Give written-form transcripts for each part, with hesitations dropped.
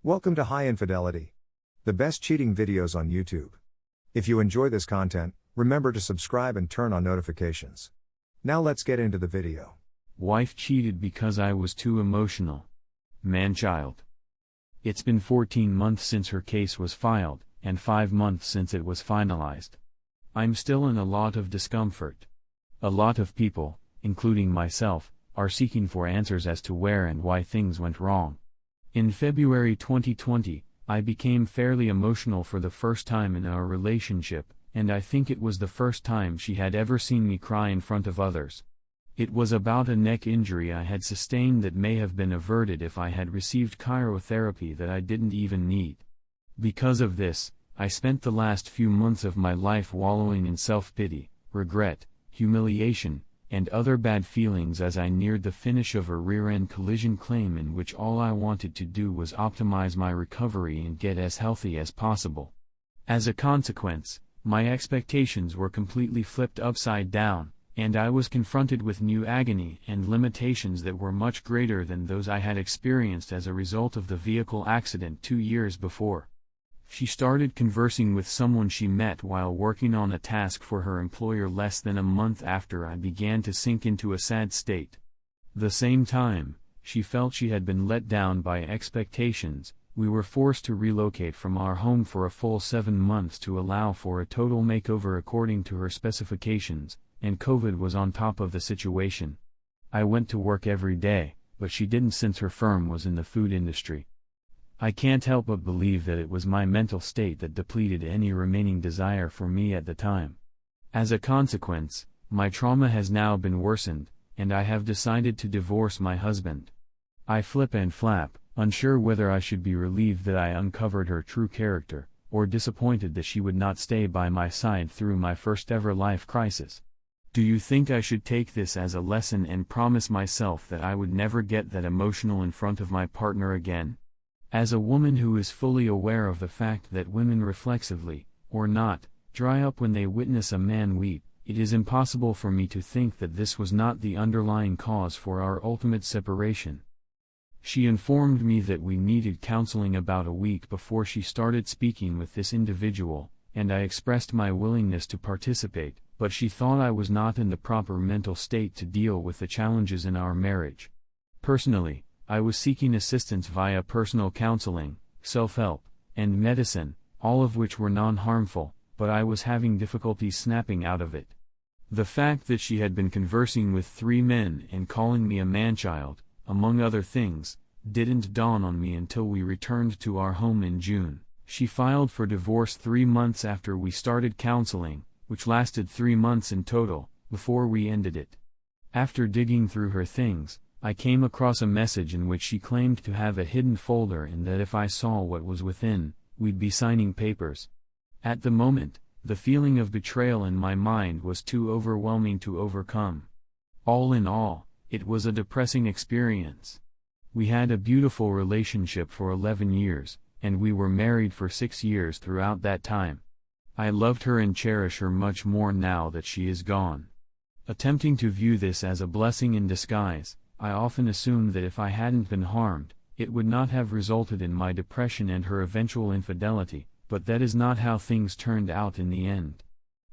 Welcome to High Infidelity, the best cheating videos on YouTube. If you enjoy this content, remember to subscribe and turn on notifications. Now let's get into the video. Wife cheated because I was too emotional. Man-child. It's been 14 months since her case was filed, and 5 months since it was finalized. I'm still in a lot of discomfort. A lot of people, including myself, are seeking for answers as to where and why things went wrong. In February 2020, I became fairly emotional for the first time in our relationship, and I think it was the first time she had ever seen me cry in front of others. It was about a neck injury I had sustained that may have been averted if I had received cryotherapy that I didn't even need. Because of this, I spent the last few months of my life wallowing in self-pity, regret, humiliation, and other bad feelings as I neared the finish of a rear-end collision claim in which all I wanted to do was optimize my recovery and get as healthy as possible. As a consequence, my expectations were completely flipped upside down, and I was confronted with new agony and limitations that were much greater than those I had experienced as a result of the vehicle accident 2 years before. She started conversing with someone she met while working on a task for her employer less than a month after I began to sink into a sad state. The same time, she felt she had been let down by expectations. We were forced to relocate from our home for a full 7 months to allow for a total makeover according to her specifications, and COVID was on top of the situation. I went to work every day, but she didn't since her firm was in the food industry. I can't help but believe that it was my mental state that depleted any remaining desire for me at the time. As a consequence, my trauma has now been worsened, and I have decided to divorce my husband. I flip and flap, unsure whether I should be relieved that I uncovered her true character, or disappointed that she would not stay by my side through my first ever life crisis. Do you think I should take this as a lesson and promise myself that I would never get that emotional in front of my partner again? As a woman who is fully aware of the fact that women reflexively, or not, dry up when they witness a man weep, it is impossible for me to think that this was not the underlying cause for our ultimate separation. She informed me that we needed counseling about a week before she started speaking with this individual, and I expressed my willingness to participate, but she thought I was not in the proper mental state to deal with the challenges in our marriage. Personally, I was seeking assistance via personal counseling, self-help, and medicine, all of which were non-harmful, but I was having difficulty snapping out of it. The fact that she had been conversing with 3 men and calling me a man-child, among other things, didn't dawn on me until we returned to our home in June. She filed for divorce 3 months after we started counseling, which lasted 3 months in total, before we ended it. After digging through her things, I came across a message in which she claimed to have a hidden folder and that if I saw what was within, we'd be signing papers. At the moment, the feeling of betrayal in my mind was too overwhelming to overcome. All in all, it was a depressing experience. We had a beautiful relationship for 11 years, and we were married for 6 years throughout that time. I loved her and cherish her much more now that she is gone. Attempting to view this as a blessing in disguise, I often assumed that if I hadn't been harmed, it would not have resulted in my depression and her eventual infidelity, but that is not how things turned out in the end.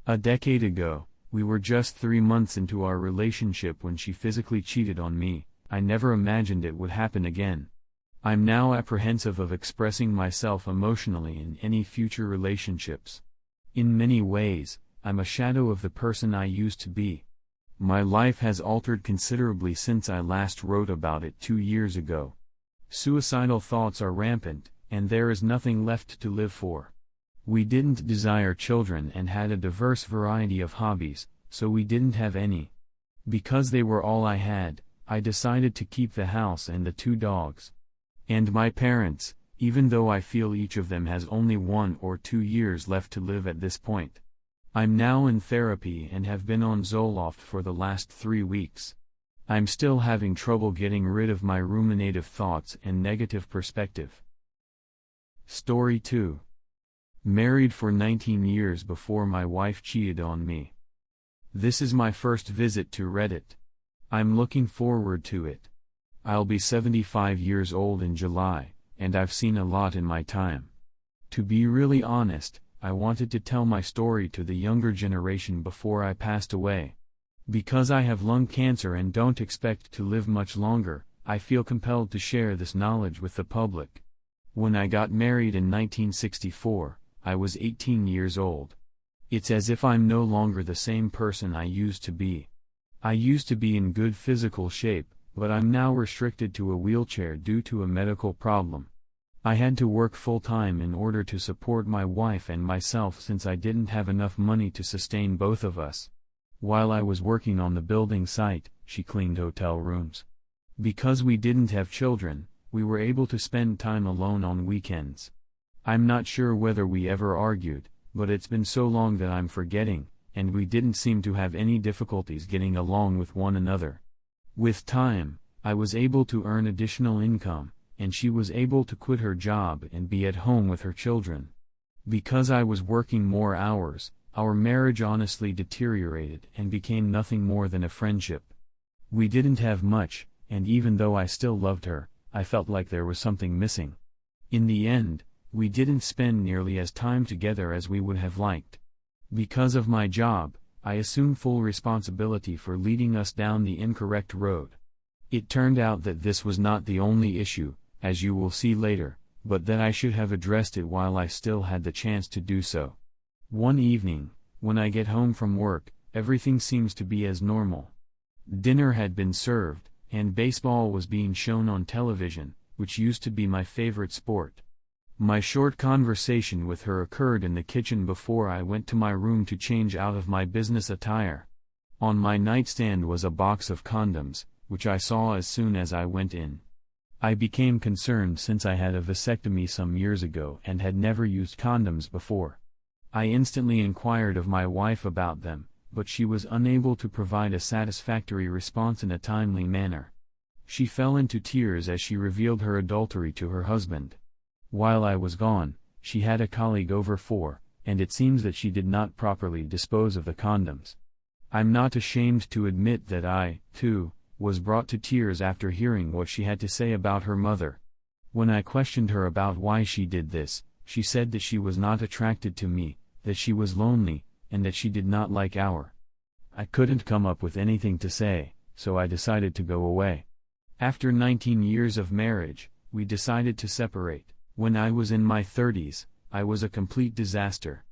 A decade ago, we were just 3 months into our relationship when she physically cheated on me. I never imagined it would happen again. I'm now apprehensive of expressing myself emotionally in any future relationships. In many ways, I'm a shadow of the person I used to be. My life has altered considerably since I last wrote about it 2 years ago. Suicidal thoughts are rampant, and there is nothing left to live for. We didn't desire children and had a diverse variety of hobbies, so we didn't have any. Because they were all I had, I decided to keep the house and the 2 dogs. And my parents, even though I feel each of them has only 1 or 2 years left to live at this point. I'm now in therapy and have been on Zoloft for the last 3 weeks. I'm still having trouble getting rid of my ruminative thoughts and negative perspective. Story 2. Married for 19 years before my wife cheated on me. This is my first visit to Reddit. I'm looking forward to it. I'll be 75 years old in July, and I've seen a lot in my time. To be really honest, I wanted to tell my story to the younger generation before I passed away. Because I have lung cancer and don't expect to live much longer, I feel compelled to share this knowledge with the public. When I got married in 1964, I was 18 years old. It's as if I'm no longer the same person I used to be. I used to be in good physical shape, but I'm now restricted to a wheelchair due to a medical problem. I had to work full-time in order to support my wife and myself since I didn't have enough money to sustain both of us. While I was working on the building site, she cleaned hotel rooms. Because we didn't have children, we were able to spend time alone on weekends. I'm not sure whether we ever argued, but it's been so long that I'm forgetting, and we didn't seem to have any difficulties getting along with one another. With time, I was able to earn additional income, and she was able to quit her job and be at home with her children. Because I was working more hours, our marriage honestly deteriorated and became nothing more than a friendship. We didn't have much, and even though I still loved her, I felt like there was something missing. In the end, we didn't spend nearly as time together as we would have liked. Because of my job, I assumed full responsibility for leading us down the incorrect road. It turned out that this was not the only issue, as you will see later, but that I should have addressed it while I still had the chance to do so. One evening, when I get home from work, everything seems to be as normal. Dinner had been served, and baseball was being shown on television, which used to be my favorite sport. My short conversation with her occurred in the kitchen before I went to my room to change out of my business attire. On my nightstand was a box of condoms, which I saw as soon as I went in. I became concerned since I had a vasectomy some years ago and had never used condoms before. I instantly inquired of my wife about them, but she was unable to provide a satisfactory response in a timely manner. She fell into tears as she revealed her adultery to her husband. While I was gone, she had a colleague over and it seems that she did not properly dispose of the condoms. I'm not ashamed to admit that I, too, was brought to tears after hearing what she had to say about her mother. When I questioned her about why she did this, she said that she was not attracted to me, that she was lonely, and that she did not like our. I couldn't come up with anything to say, so I decided to go away. After 19 years of marriage, we decided to separate. When I was in my 30s, I was a complete disaster.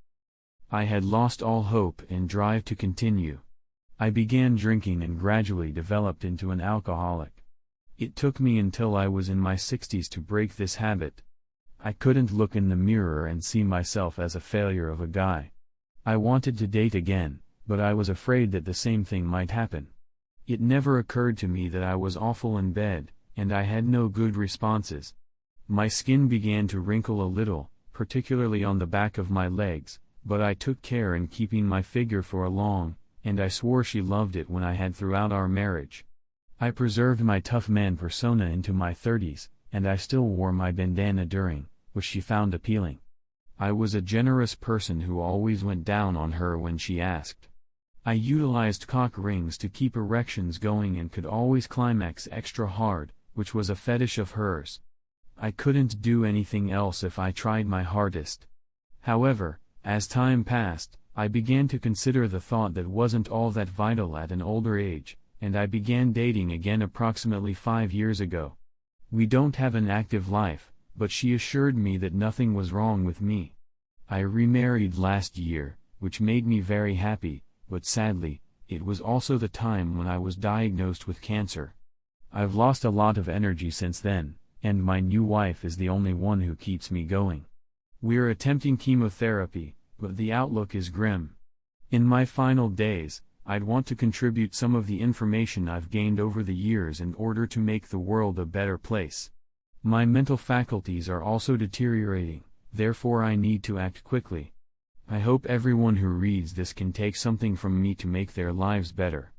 I had lost all hope and drive to continue. I began drinking and gradually developed into an alcoholic. It took me until I was in my 60s to break this habit. I couldn't look in the mirror and see myself as a failure of a guy. I wanted to date again, but I was afraid that the same thing might happen. It never occurred to me that I was awful in bed, and I had no good responses. My skin began to wrinkle a little, particularly on the back of my legs, but I took care in keeping my figure for long, and I swore she loved it when I had throughout our marriage. I preserved my tough man persona into my 30s, and I still wore my bandana during, which she found appealing. I was a generous person who always went down on her when she asked. I utilized cock rings to keep erections going and could always climax extra hard, which was a fetish of hers. I couldn't do anything else if I tried my hardest. However, as time passed, I began to consider the thought that wasn't all that vital at an older age, and I began dating again approximately 5 years ago. We don't have an active life, but she assured me that nothing was wrong with me. I remarried last year, which made me very happy, but sadly, it was also the time when I was diagnosed with cancer. I've lost a lot of energy since then, and my new wife is the only one who keeps me going. We're attempting chemotherapy, but the outlook is grim. In my final days, I'd want to contribute some of the information I've gained over the years in order to make the world a better place. My mental faculties are also deteriorating, therefore I need to act quickly. I hope everyone who reads this can take something from me to make their lives better.